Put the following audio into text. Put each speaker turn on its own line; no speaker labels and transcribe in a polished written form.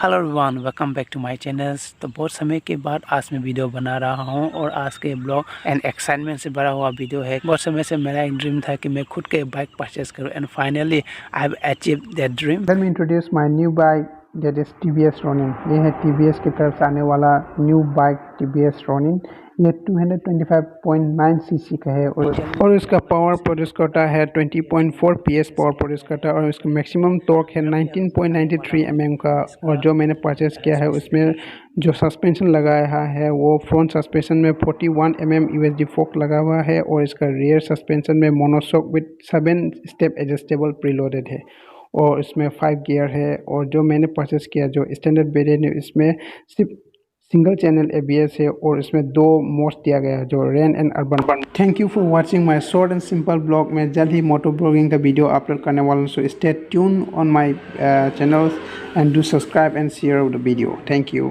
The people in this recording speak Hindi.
Hello everyone, welcome back to my channel. तो बहुत समय के बाद आज मैं वीडियो बना रहा हूं और आज के ब्लॉग एंड एक्साइटमेंट से भरा हुआ वीडियो है। बहुत समय से मेरा एक ड्रीम था कि मैं खुद के बाइक परचेस करूं and finally I have achieved that dream.
Let me introduce my new bike, that is TVS Ronin। ये है TVS की तरफ से आने वाला न्यू बाइक TVS Ronin। ये 225.9 सीसी का है और इसका पावर प्रोड्यूस करता है 20.4 PS पावर प्रोड्यूस करता है और इसका मैक्सिमम टॉर्क है 19.93 mm का। और जो मैंने परचेस किया है उसमें जो सस्पेंशन लगाया है वो फ्रंट सस्पेंशन में 41 mm USD फोक लगा हुआ है और इसका रियर सस्पेंशन में monoshock with 7 step adjustable preloaded है और इसमें 5 गियर है। और जो मैंने परचेस किया जो स्टैंडर्ड वेरिएंट है इसमें सिर्फ सिंगल चैनल ABS है और इसमें 2 मोड्स दिया गया है जो rain and urban. Thank you for watching my short and simple blog. मैं जल्द ही मोटो ब्लॉगिंग का वीडियो अपलोड करने वाला हूँ, so stay tune on my channels and do subscribe and share the video. Thank you.